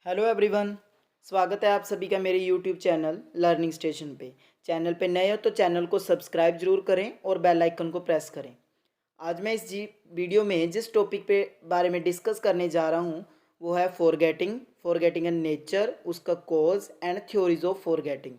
Hello everyone. स्वागत है आप सभी का मेरे यूट्यूब चैनल लर्निंग स्टेशन पे। चैनल पे नए हो तो चैनल को सब्सक्राइब जरूर करें और बेल आइकन को प्रेस करें। आज मैं इस वीडियो में जिस टॉपिक पे बारे में डिस्कस करने जा रहा हूँ वो है फॉरगेटिंग एंड नेचर, उसका cause and theories of forgetting.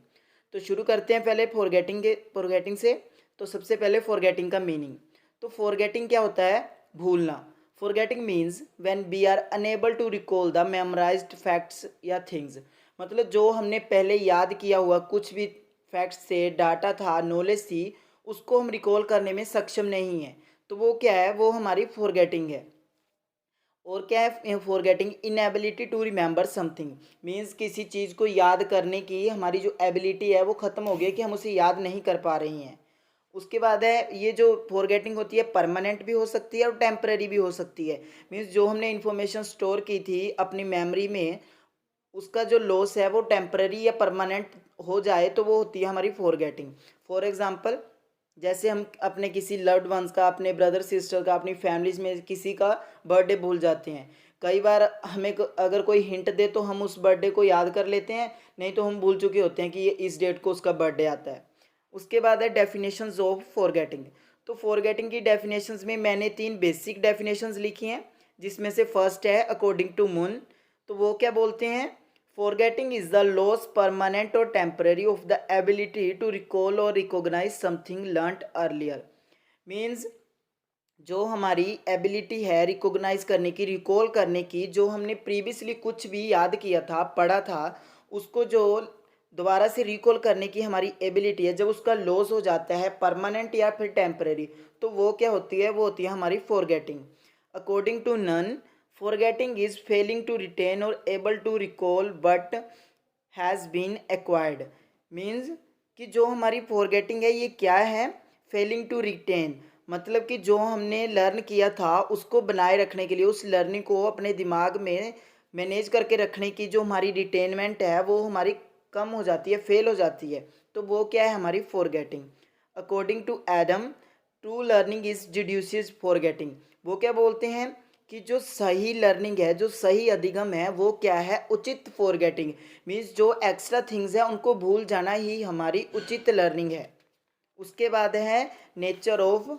तो शुरू करते हैं पहले फॉरगेटिंग से। तो सबसे पहले फॉरगेटिंग का मीनिंग। तो फॉरगेटिंग क्या होता है? भूलना। Forgetting means when we are unable to recall the memorized facts या थिंग्स। मतलब जो हमने पहले याद किया हुआ कुछ भी फैक्ट्स से, डाटा था, नॉलेज थी, उसको हम रिकॉल करने में सक्षम नहीं है, तो वो क्या है? वो हमारी फॉरगेटिंग है। और क्या है forgetting? Inability to remember something. Means किसी चीज़ को याद करने की हमारी जो एबिलिटी है वो ख़त्म हो गई है कि हम उसे याद नहीं कर पा रही हैं। उसके बाद है ये जो फॉरगेटिंग होती है परमानेंट भी हो सकती है और टेम्पररी भी हो सकती है। मीन्स जो हमने इन्फॉर्मेशन स्टोर की थी अपनी मेमोरी में, उसका जो लॉस है वो टेम्पररी या परमानेंट हो जाए तो वो होती है हमारी फॉरगेटिंग। फॉर एग्जांपल, जैसे हम अपने किसी लव्ड वंस का, अपने ब्रदर सिस्टर का, अपनी फैमिलीज में किसी का बर्थडे भूल जाते हैं। कई बार हमें अगर कोई हिंट दे तो हम उस बर्थडे को याद कर लेते हैं, नहीं तो हम भूल चुके होते हैं कि ये इस डेट को उसका बर्थडे आता है। उसके बाद है डेफिनेशंस ऑफ फॉरगेटिंग। तो फॉरगेटिंग की डेफिनेशंस में मैंने 3 बेसिक डेफिनेशंस लिखी हैं, जिसमें से फर्स्ट है अकॉर्डिंग टू मून। तो वो क्या बोलते हैं? Forgetting is the loss permanent और temporary of the ability to recall और recognize something learned earlier. Means जो हमारी एबिलिटी है रिकॉग्नाइज करने की, रिकॉल करने की, जो हमने प्रीवियसली कुछ भी याद किया था, पढ़ा था, उसको जो दोबारा से रिकॉल करने की हमारी एबिलिटी है, जब उसका लॉस हो जाता है परमानेंट या फिर टेम्परेरी, तो वो क्या होती है? वो होती है हमारी forgetting. According to Nunn, forgetting is failing to retain और able to recall but has been acquired. Means कि जो हमारी फॉरगेटिंग है ये क्या है? Failing to retain. मतलब कि जो हमने लर्न किया था उसको बनाए रखने के लिए, उस लर्निंग को अपने दिमाग में मैनेज करके रखने की जो हमारी रिटेनमेंट है वो हमारी कम हो जाती है, फेल हो जाती है, तो वो क्या है? हमारी forgetting. According to Adam, true learning is deduces forgetting. वो क्या बोलते हैं कि जो सही लर्निंग है, जो सही अधिगम है, वो क्या है? उचित फॉरगेटिंग। मीन्स जो एक्स्ट्रा थिंग्स है उनको भूल जाना ही हमारी उचित लर्निंग है। उसके बाद है नेचर ऑफ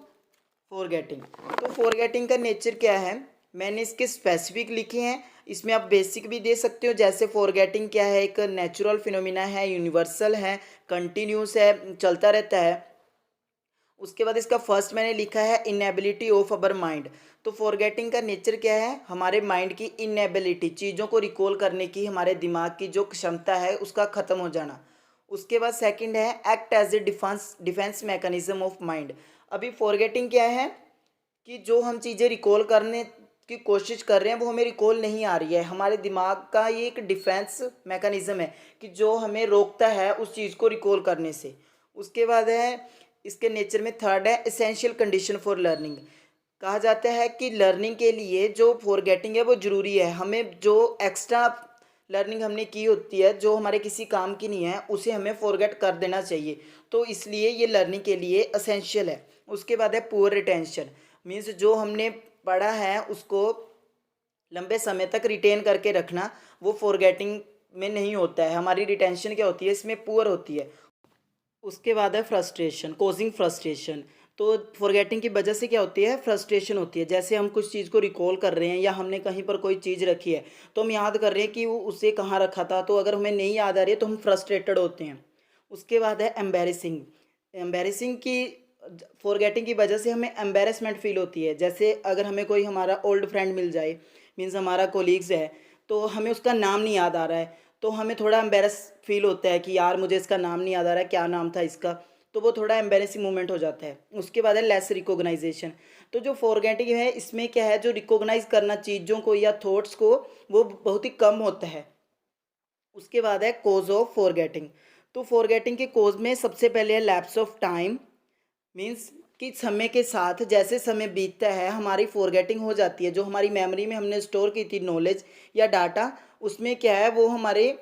फॉरगेटिंग। तो फॉरगेटिंग का नेचर क्या है? मैंने इसके स्पेसिफिक लिखे हैं, इसमें आप बेसिक भी दे सकते हो। जैसे फॉरगेटिंग क्या है? एक नेचुरल फिनोमिना है, यूनिवर्सल है, कंटिन्यूस है, चलता रहता है। उसके बाद इसका फर्स्ट मैंने लिखा है इनएबिलिटी ऑफ अवर माइंड। तो फॉरगेटिंग का नेचर क्या है? हमारे माइंड की इनएबिलिटी, चीज़ों को रिकॉल करने की हमारे दिमाग की जो क्षमता है उसका ख़त्म हो जाना। उसके बाद सेकंड है act as a defence mechanism of mind. अभी फॉरगेटिंग क्या है कि जो हम चीज़ें रिकॉल करने की कोशिश कर रहे हैं वो हमें रिकॉल नहीं आ रही है। हमारे दिमाग का ये एक डिफेंस मैकेनिज्म है कि जो हमें रोकता है उस चीज़ को रिकॉल करने से। उसके बाद है इसके नेचर में थर्ड है एसेंशियल कंडीशन फॉर लर्निंग। कहा जाता है कि लर्निंग के लिए जो फॉरगेटिंग है वो ज़रूरी है। हमें जो एक्स्ट्रा लर्निंग हमने की होती है जो हमारे किसी काम की नहीं है उसे हमें फॉरगेट कर देना चाहिए, तो इसलिए ये लर्निंग के लिए असेंशियल है। उसके बाद है पुअर रिटेंशन। मीन्स जो हमने पढ़ा है उसको लंबे समय तक रिटेन करके रखना, वो फॉरगेटिंग में नहीं होता है। हमारी रिटेंशन क्या होती है? इसमें पुअर होती है। उसके बाद है फ्रस्ट्रेशन, कॉजिंग फ्रस्ट्रेशन। तो फॉरगेटिंग की वजह से क्या होती है? फ्रस्ट्रेशन होती है। जैसे हम कुछ चीज़ को रिकॉल कर रहे हैं या हमने कहीं पर कोई चीज़ रखी है तो हम याद कर रहे हैं कि वो उसे कहाँ रखा था, तो अगर हमें नहीं याद आ रही है तो हम फ्रस्ट्रेटेड होते हैं। उसके बाद है एम्बेरसिंग। एम्बेरसिंग की फॉरगेटिंग की वजह से हमें एम्बेरसमेंट फील होती है। जैसे अगर हमें कोई हमारा ओल्ड फ्रेंड मिल जाए, मीन्स हमारा कोलीग्स है, तो हमें उसका नाम नहीं याद आ रहा है, तो हमें थोड़ा एम्बेरस फील होता है कि यार मुझे इसका नाम नहीं याद आ रहा है, क्या नाम था इसका, तो वो थोड़ा एम्बेरसिंग मोमेंट हो जाता है। उसके बाद है लेस रिकॉग्नाइजेशन। तो जो फॉरगेटिंग है इसमें क्या है? जो रिकॉग्नाइज करना चीज़ों को या थॉट्स को, वो बहुत ही कम होता है। उसके बाद है कोज ऑफ फॉरगेटिंग। तो फॉरगेटिंग के कोज में सबसे पहले है लैप्स ऑफ टाइम। मीन्स कि समय के साथ जैसे समय बीतता है हमारी फॉरगेटिंग हो जाती है। जो हमारी मेमोरी में हमने स्टोर की थी नॉलेज या डाटा, उसमें क्या है? वो हमारे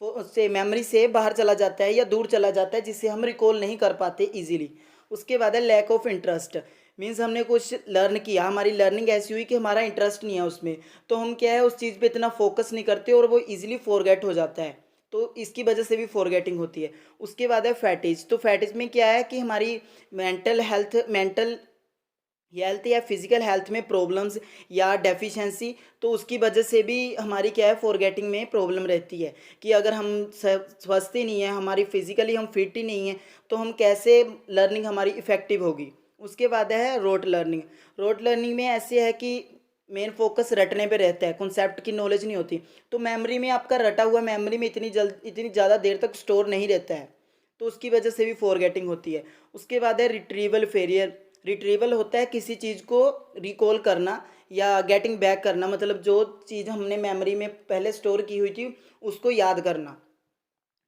से मेमोरी से बाहर चला जाता है या दूर चला जाता है, जिससे हम रिकॉल नहीं कर पाते इजीली। उसके बाद है लैक ऑफ इंटरेस्ट। मीन्स हमने कुछ लर्न किया, हमारी लर्निंग ऐसी हुई कि हमारा इंटरेस्ट नहीं है उसमें, तो हम क्या है उस चीज़ पे इतना फोकस नहीं करते और वो इजीली फॉरगेट हो जाता है, तो इसकी वजह से भी फॉरगेटिंग होती है। उसके बाद है फैटिज। तो फैटिज में क्या है कि हमारी मेंटल हेल्थ या फिजिकल हेल्थ में प्रॉब्लम्स या डेफिशिएंसी, तो उसकी वजह से भी हमारी क्या है फॉरगेटिंग में प्रॉब्लम रहती है कि अगर हम स्वस्थ ही नहीं है, हमारी फिजिकली हम फिट ही नहीं है, तो हम कैसे लर्निंग हमारी इफ़ेक्टिव होगी। उसके बाद है रोट लर्निंग। रोट लर्निंग में ऐसे है कि मेन फोकस रटने पे रहता है, कॉन्सेप्ट की नॉलेज नहीं होती, तो मेमोरी में आपका रटा हुआ मेमोरी में इतनी ज़्यादा देर तक स्टोर नहीं रहता है, तो उसकी वजह से भी फॉरगेटिंग होती है। उसके बाद है रिट्रीवल फेलियर। रिट्रीवल होता है किसी चीज़ को रिकॉल करना या गेटिंग बैक करना, मतलब जो चीज़ हमने मेमोरी में पहले स्टोर की हुई थी उसको याद करना,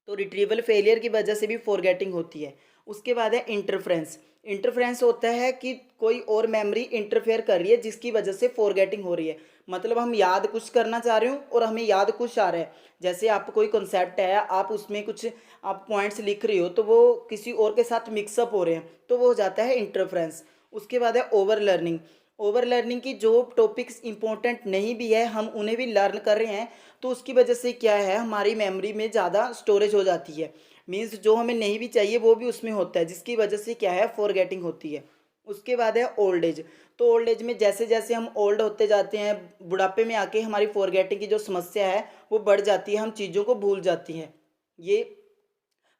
तो रिट्रीवल फेलियर की वजह से भी फॉरगेटिंग होती है। उसके बाद है इंटरफ्रेंस। इंटरफ्रेंस होता है कि कोई और मेमोरी इंटरफेयर कर रही है जिसकी वजह से फॉरगेटिंग हो रही है, मतलब हम याद कुछ करना चाह रहे हो और हमें याद कुछ आ रहा है। जैसे आपको कोई कॉन्सेप्ट है, आप उसमें कुछ आप पॉइंट्स लिख रही हो तो वो किसी और के साथ मिक्सअप हो रहे हैं, तो वो हो जाता है इंटरफ्रेंस। उसके बाद है ओवर लर्निंग। ओवर लर्निंग की जो टॉपिक्स इंपॉर्टेंट नहीं भी है हम उन्हें भी लर्न कर रहे हैं, तो उसकी वजह से क्या है हमारी मेमोरी में ज़्यादा स्टोरेज हो जाती है, मीन्स जो हमें नहीं भी चाहिए वो भी उसमें होता है, जिसकी वजह से क्या है फॉरगेटिंग होती है। उसके बाद है ओल्ड एज। तो ओल्ड एज में जैसे जैसे हम ओल्ड होते जाते हैं, बुढ़ापे में आके हमारी फॉरगेटिंग की जो समस्या है वो बढ़ जाती है, हम चीज़ों को भूल जाती हैं, ये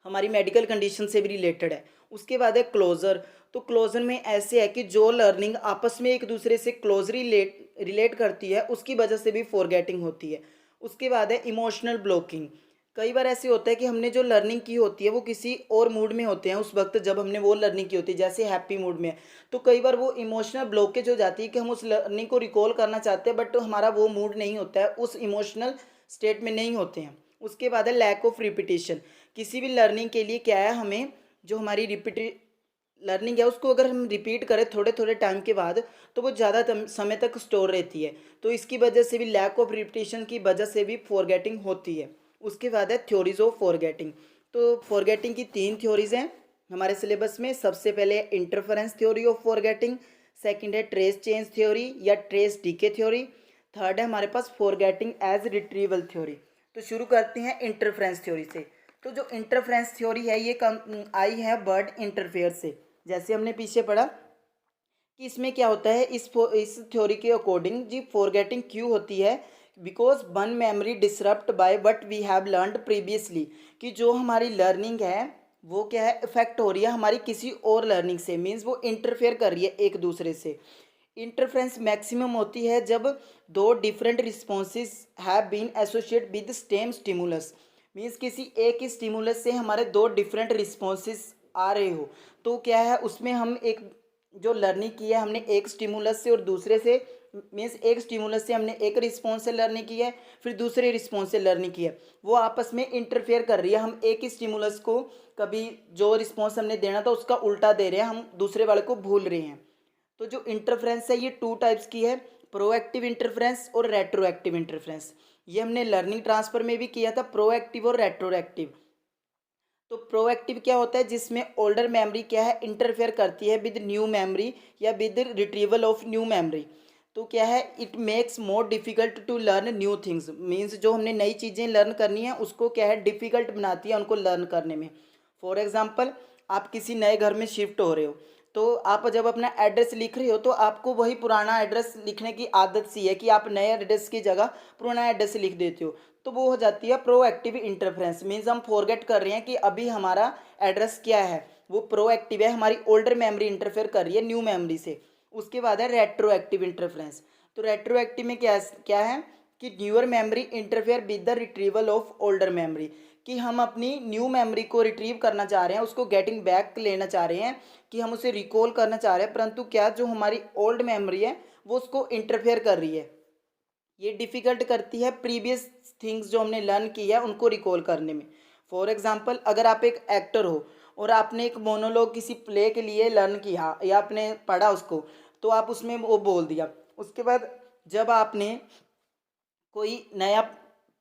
हमारी मेडिकल कंडीशन से भी रिलेटेड है। उसके बाद है क्लोजर। तो क्लोजर में ऐसे है कि जो लर्निंग आपस में एक दूसरे से क्लोज रिलेट करती है उसकी वजह से भी फॉरगेटिंग होती है। उसके बाद है इमोशनल ब्लॉकिंग। कई बार ऐसे होता है कि हमने जो लर्निंग की होती है वो किसी और मूड में होते हैं उस वक्त जब हमने वो लर्निंग की होती है, जैसे हैप्पी मूड में है, तो कई बार वो इमोशनल ब्लॉकेज हो जाती है कि हम उस लर्निंग को रिकॉल करना चाहते हैं बट हमारा वो मूड नहीं होता है, उस इमोशनल स्टेट में नहीं होते हैं। उसके बाद है लैक ऑफ रिपीटिशन। किसी भी लर्निंग के लिए क्या है हमें जो हमारी लर्निंग है उसको अगर हम रिपीट करें थोड़े थोड़े टाइम के बाद तो वो ज़्यादा समय तक स्टोर रहती है, तो इसकी वजह से भी लैक ऑफ रिपीटिशन की वजह से भी फॉरगेटिंग होती है। उसके बाद है थ्योरीज ऑफ फॉरगेटिंग। तो फॉरगेटिंग की 3 थ्योरीज हैं हमारे सिलेबस में। सबसे पहले interference theory of forgetting, second है ट्रेस चेंज थ्योरी या ट्रेस डीके थ्योरी, थर्ड है हमारे पास फॉरगेटिंग एज रिट्रीवल थ्योरी। तो शुरू करते हैं इंटरफेरेंस थ्योरी से। तो जो इंटरफेरेंस थ्योरी है ये आई है बर्ड इंटरफेयर से। जैसे हमने पीछे पढ़ा कि इसमें क्या होता है, इस थ्योरी के अकॉर्डिंग जी फॉरगेटिंग क्यों होती है, because one memory disrupt by what we have learned previously. कि जो हमारी लर्निंग है वो क्या है इफेक्ट हो रही है हमारी किसी और लर्निंग से, मीन्स वो इंटरफेयर कर रही है एक दूसरे से। इंटरफ्रेंस मैक्सिमम होती है जब दो different responses have been associate with same stimulus. Means किसी एक ही स्टिमुलस से हमारे दो डिफरेंट रिस्पॉन्सेज आ रहे हो, तो क्या है उसमें हम एक जो लर्निंग की है हमने एक स्टिमुलस से और दूसरे से, मीन्स एक स्टिमुलस से हमने एक रिस्पॉन्स से लर्निंग की है, फिर दूसरे रिस्पॉन्स से लर्निंग की है, वो आपस में इंटरफेयर कर रही है। हम एक ही स्टिमुलस को कभी जो रिस्पॉन्स हमने देना था उसका उल्टा दे रहे हैं, हम दूसरे वाले को भूल रहे हैं। तो जो इंटरफ्रेंस है ये 2 टाइप्स की है, प्रोएक्टिव इंटरफ्रेंस और रेट्रोएक्टिव इंटरफ्रेंस। ये हमने लर्निंग ट्रांसफर में भी किया था, प्रोएक्टिव और रेट्रोएक्टिव। तो प्रोएक्टिव क्या होता है जिसमें ओल्डर मेमोरी क्या है इंटरफेयर करती है विद न्यू मेमोरी या with retrieval of new memory. तो क्या है it makes more difficult to learn new things, means जो हमने नई चीज़ें लर्न करनी है उसको क्या है डिफिकल्ट बनाती है उनको लर्न करने में। फॉर एग्जाम्पल आप किसी नए घर में शिफ्ट हो रहे हो, तो आप जब अपना एड्रेस लिख रहे हो तो आपको वही पुराना एड्रेस लिखने की आदत सी है कि आप नए एड्रेस की जगह पुराना एड्रेस लिख देते हो, तो वो हो जाती है प्रोएक्टिव इंटरफ्रेंस। मीन्स हम फॉरगेट कर रहे हैं कि अभी हमारा एड्रेस क्या है, वो प्रोएक्टिव है, हमारी ओल्डर मेमोरी इंटरफेयर कर रही है न्यू मेमोरी से। उसके बाद है रेट्रोएक्टिव इंटरफ्रेंस। तो रेट्रोएक्टिव में क्या क्या है कि newer memory interfere with the retrieval of older memory. कि हम अपनी न्यू मेमोरी को रिट्रीव करना चाह रहे हैं, उसको गेटिंग बैक लेना चाह रहे हैं, कि हम उसे रिकॉल करना चाह रहे हैं, परंतु क्या जो हमारी ओल्ड मेमोरी है वो उसको इंटरफेयर कर रही है, ये डिफ़िकल्ट करती है प्रीवियस थिंग्स जो हमने लर्न की है उनको रिकॉल करने में। फॉर एग्जांपल अगर आप एक एक्टर हो और आपने एक मोनोलॉग किसी प्ले के लिए लर्न किया या आपने पढ़ा उसको, तो आप उसमें वो बोल दिया, उसके बाद जब आपने कोई नया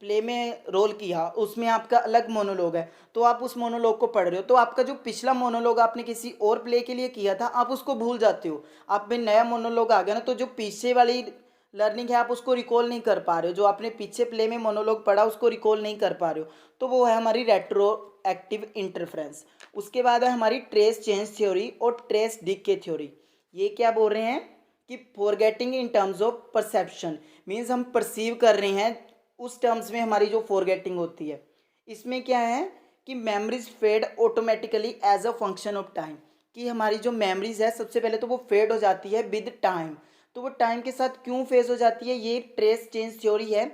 प्ले में रोल किया, उसमें आपका अलग मोनोलॉग है, तो आप उस मोनोलॉग को पढ़ रहे हो तो आपका जो पिछला मोनोलॉग आपने किसी और प्ले के लिए किया था आप उसको भूल जाते हो। आप में नया मोनोलॉग आ गया ना, तो जो पीछे वाली लर्निंग है आप उसको रिकॉल नहीं कर पा रहे हो, जो आपने पीछे प्ले में मोनोलॉग पढ़ा उसको रिकॉल नहीं कर पा रहे हो, तो वो है हमारी रेट्रो एक्टिव इंटरफ्रेंस। उसके बाद है हमारी ट्रेस चेंज थ्योरी और ट्रेस डिके थ्योरी। ये क्या बोल रहे हैं कि forgetting in terms of perception, means हम परसीव कर रहे हैं उस टर्म्स में हमारी जो फॉरगेटिंग होती है। इसमें क्या है कि memories fade automatically as a function of time, कि हमारी जो मेमोरीज है सबसे पहले तो वो फेड हो जाती है विद टाइम। तो वो टाइम के साथ क्यों फेज हो जाती है, ये ट्रेस चेंज थ्योरी है।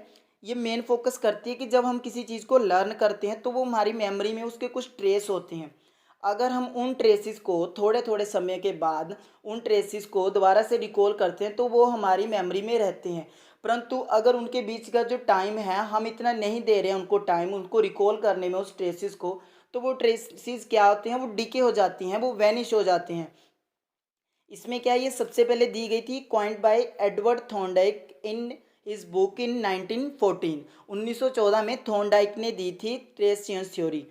ये मेन फोकस करती है कि जब हम किसी चीज़ को लर्न करते हैं तो वो हमारी मेमोरी में उसके कुछ ट्रेस होते हैं। अगर हम उन ट्रेसिस को थोड़े थोड़े समय के बाद उन ट्रेसिस को दोबारा से रिकॉल करते हैं तो वो हमारी मेमोरी में रहते हैं। परंतु अगर उनके बीच का जो टाइम है हम इतना नहीं दे रहे हैं उनको टाइम, उनको रिकॉल करने में उस ट्रेसिस को, तो वो ट्रेसिस क्या होते हैं, वो डिके हो जाती हैं, वो वैनिश हो जाते हैं। इसमें क्या है, ये सबसे पहले दी गई थी coined by Edward Thorndike in his book in 1914। 1914 में थॉर्नडाइक ने दी थी ट्रेस चेंज थ्योरी।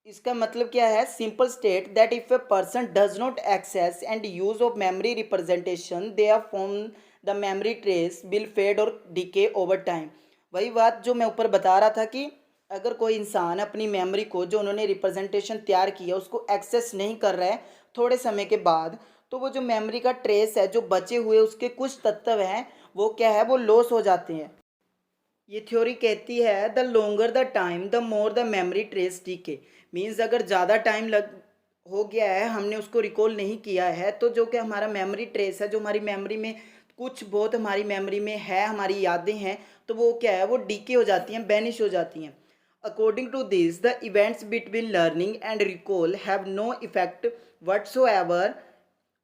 इसका मतलब क्या है, simple state that if a person does not access and use of memory representation they are form the memory trace will fade और decay over time. वही बात जो मैं ऊपर बता रहा था कि अगर कोई इंसान अपनी मेमोरी को जो उन्होंने रिप्रेजेंटेशन तैयार किया उसको एक्सेस नहीं कर रहा है थोड़े समय के बाद, तो वो जो मेमोरी का ट्रेस है, जो बचे हुए उसके कुछ तत्व हैं, वो क्या है, वो लॉस हो जाते हैं। ये थ्योरी कहती है the longer the time the more the memory trace decay, means अगर ज़्यादा टाइम लग हो गया है, हमने उसको रिकॉल नहीं किया है, तो जो कि हमारा मेमोरी ट्रेस है, जो हमारी मेमोरी में कुछ बहुत हमारी मेमोरी में है, हमारी यादें हैं, तो वो क्या है, वो डीके हो जाती हैं, बैनिश हो जाती हैं। According to this the events between learning and recall have no effect whatsoever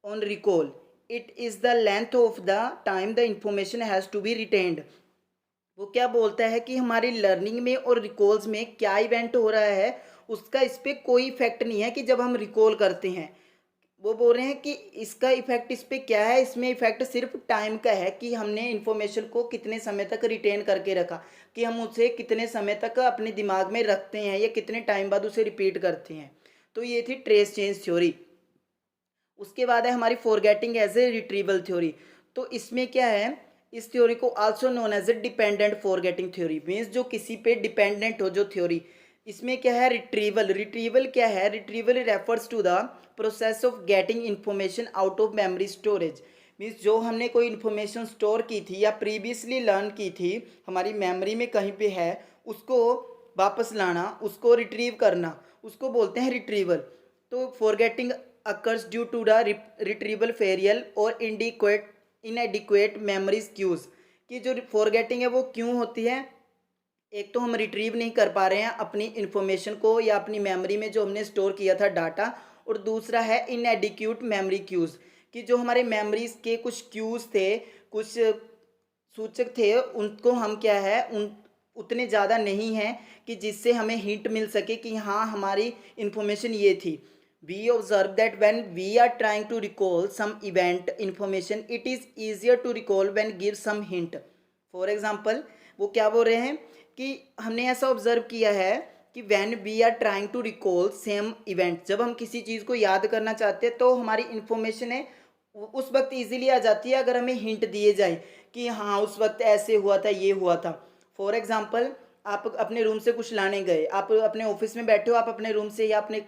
on recall. It is the length of the time the information has to be retained. वो क्या बोलता है कि हमारी लर्निंग में और रिकॉल्स में क्या इवेंट हो रहा है उसका इस पर कोई इफेक्ट नहीं है कि जब हम रिकॉल करते हैं। वो बोल रहे हैं कि इसका इफेक्ट इस पर क्या है, इसमें इफेक्ट सिर्फ टाइम का है कि हमने इन्फॉर्मेशन को कितने समय तक रिटेन करके रखा, कि हम उसे कितने समय तक अपने दिमाग में रखते हैं या कितने टाइम बाद उसे रिपीट करते हैं। तो ये थी ट्रेस चेंज थ्योरी। उसके बाद है हमारी forgetting as a retrieval theory. तो इसमें क्या है, इस थ्योरी को also known as a dependent forgetting theory, means जो किसी पे डिपेंडेंट हो जो थ्योरी। इसमें क्या है, रिट्रीवल। रिट्रीवल क्या है, retrieval refers to the process of getting information out of memory storage. Means जो हमने कोई इन्फॉर्मेशन स्टोर की थी या प्रीवियसली लर्न की थी, हमारी मेमोरी में कहीं पे है, उसको वापस लाना, उसको रिट्रीव करना, उसको बोलते हैं रिट्रीवल। तो forgetting occurs due to the retrieval failure और inadequate memory cues, कि जो फॉरगेटिंग है वो क्यों होती है, एक तो हम रिट्रीव नहीं कर पा रहे हैं अपनी इंफॉर्मेशन को या अपनी मेमोरी में जो हमने स्टोर किया था डाटा, और दूसरा है इनएडिक्यूट मेमोरी क्यूज़, कि जो हमारे मेमोरीज के कुछ क्यूज़ थे, कुछ सूचक थे, उनको हम क्या है उन उतने ज़्यादा नहीं हैं कि जिससे हमें हिंट मिल सके कि हाँ हमारी इंफॉर्मेशन ये थी। We observe that when we are trying to recall some event information, it is easier to recall when give some hint. For example, वो क्या बोल रहे हैं कि हमने ऐसा ऑब्जर्व किया है कि when we are trying to recall same event, जब हम किसी चीज़ को याद करना चाहते हैं तो हमारी इंफॉर्मेशन है उस वक्त इजीली आ जाती है अगर हमें हिंट दिए जाए कि हाँ उस वक्त ऐसे हुआ था, ये हुआ था। फॉर एग्जाम्पल, आप अपने रूम से कुछ लाने गए, आप अपने ऑफिस में बैठे हो, आप अपने रूम से या अपने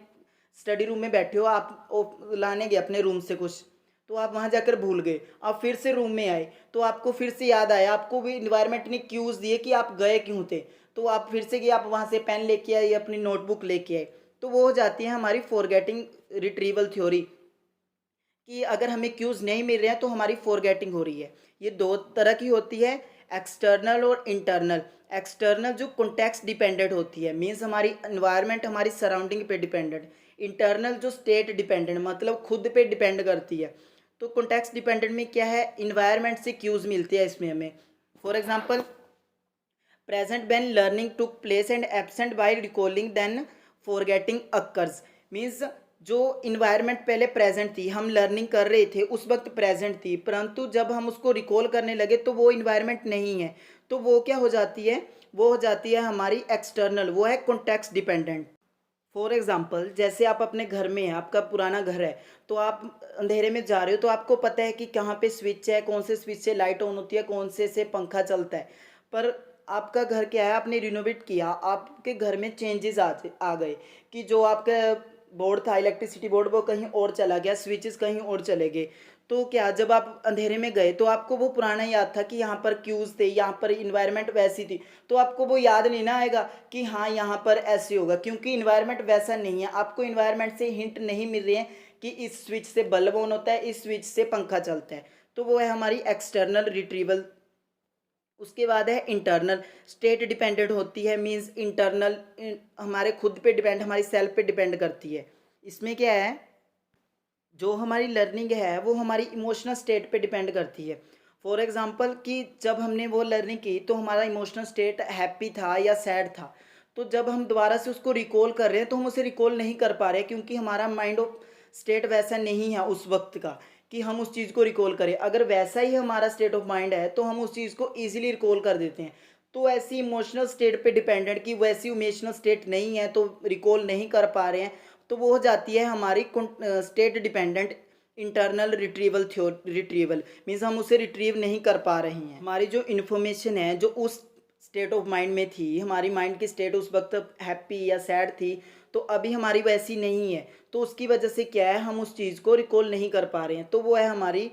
स्टडी रूम में बैठे हो, आप लाने गए अपने रूम से कुछ, तो आप वहाँ जाकर भूल गए, आप फिर से रूम में आए तो आपको फिर से याद आया, आपको भी इन्वायरमेंट ने क्यूज़ दिए कि आप गए क्यों थे, तो आप फिर से गए, आप वहाँ से पेन लेके आए या अपनी नोटबुक लेके आए, तो वो हो जाती है हमारी फॉरगेटिंग रिट्रीवल थ्योरी, कि अगर हमें क्यूज़ नहीं मिल रहे हैं तो हमारी फॉरगेटिंग हो रही है। ये दो तरह की होती है, एक्सटर्नल और इंटरनल। एक्सटर्नल जो कॉन्टेक्स्ट डिपेंडेंट होती है, मीन्स हमारी इन्वायरमेंट हमारी सराउंडिंग पे डिपेंडेंट। इंटरनल जो स्टेट डिपेंडेंट, मतलब खुद पे डिपेंड करती है। तो कॉन्टेक्स्ट डिपेंडेंट में क्या है, इन्वायरमेंट से क्यूज़ मिलती है इसमें हमें। For example, present when learning took place and absent by recalling then forgetting occurs, means जो इन्वायरमेंट पहले प्रेजेंट थी, हम लर्निंग कर रहे थे उस वक्त प्रेजेंट थी, परंतु जब हम उसको रिकॉल करने लगे तो वो इन्वायरमेंट नहीं है, तो वो क्या हो जाती है, वो हो जाती है हमारी एक्सटर्नल, वो है कॉन्टेक्स्ट डिपेंडेंट। फॉर एग्जाम्पल, जैसे आप अपने घर में हैं, आपका पुराना घर है, तो आप अंधेरे में जा रहे हो तो आपको पता है कि कहाँ पे स्विच है, कौन से स्विच से लाइट ऑन होती है, कौन से पंखा चलता है। पर आपका घर क्या है, आपने रिनोवेट किया, आपके घर में चेंजेस आ गए कि जो आपका बोर्ड था, इलेक्ट्रिसिटी बोर्ड, वो कहीं और चला गया, स्विचेस कहीं और चले गए। तो क्या, जब आप अंधेरे में गए तो आपको वो पुराना याद था कि यहाँ पर क्यूज थे, यहाँ पर इन्वायरमेंट वैसी थी, तो आपको वो याद नहीं ना आएगा कि हाँ यहाँ पर ऐसे होगा, क्योंकि इन्वायरमेंट वैसा नहीं है। आपको इन्वायरमेंट से हिंट नहीं मिल रही है कि इस स्विच से बल्ब ऑन होता है, इस स्विच से पंखा चलता है। तो वो है हमारी एक्सटर्नल रिट्रीवल। उसके बाद है इंटरनल। स्टेट डिपेंडेंट होती है, मीन्स इंटरनल हमारे खुद पे डिपेंड, हमारी सेल्फ पे डिपेंड करती है। इसमें क्या है, जो हमारी लर्निंग है वो हमारी इमोशनल स्टेट पे डिपेंड करती है। फॉर एग्जांपल कि जब हमने वो लर्निंग की तो हमारा इमोशनल स्टेट हैप्पी था या सैड था, तो जब हम दोबारा से उसको रिकॉल कर रहे हैं तो हम उसे रिकॉल नहीं कर पा रहे, क्योंकि हमारा माइंड ऑफ स्टेट वैसा नहीं है उस वक्त का कि हम उस चीज़ को रिकॉल करें। अगर वैसा ही हमारा स्टेट ऑफ माइंड है तो हम उस चीज़ को ईजिली रिकॉल कर देते हैं। तो ऐसी इमोशनल स्टेट पे डिपेंडेंट कि वैसी इमोशनल स्टेट नहीं है तो रिकॉल नहीं कर पा रहे हैं, तो वो हो जाती है हमारी state dependent internal retrieval. Means हम उसे रिट्रीव नहीं कर पा रहे हैं। हमारी जो इन्फॉर्मेशन है जो उस स्टेट ऑफ माइंड में थी, हमारी माइंड की स्टेट उस वक्त हैप्पी या सैड थी, तो अभी हमारी वैसी नहीं है, तो उसकी वजह से क्या है, हम उस चीज़ को रिकॉल नहीं कर पा रहे हैं, तो वो है हमारी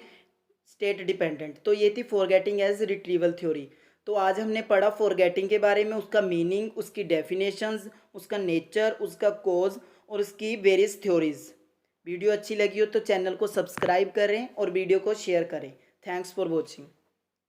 स्टेट डिपेंडेंट। तो ये थी फॉरगेटिंग एज रिट्रीवल थ्योरी। तो आज हमने पढ़ा फॉरगेटिंग के बारे में, उसका मीनिंग, उसकी डेफिनेशंस, उसका नेचर, उसका कोज और उसकी वेरियस थ्योरीज। वीडियो अच्छी लगी हो तो चैनल को सब्सक्राइब करें और वीडियो को शेयर करें। Thanks for watching.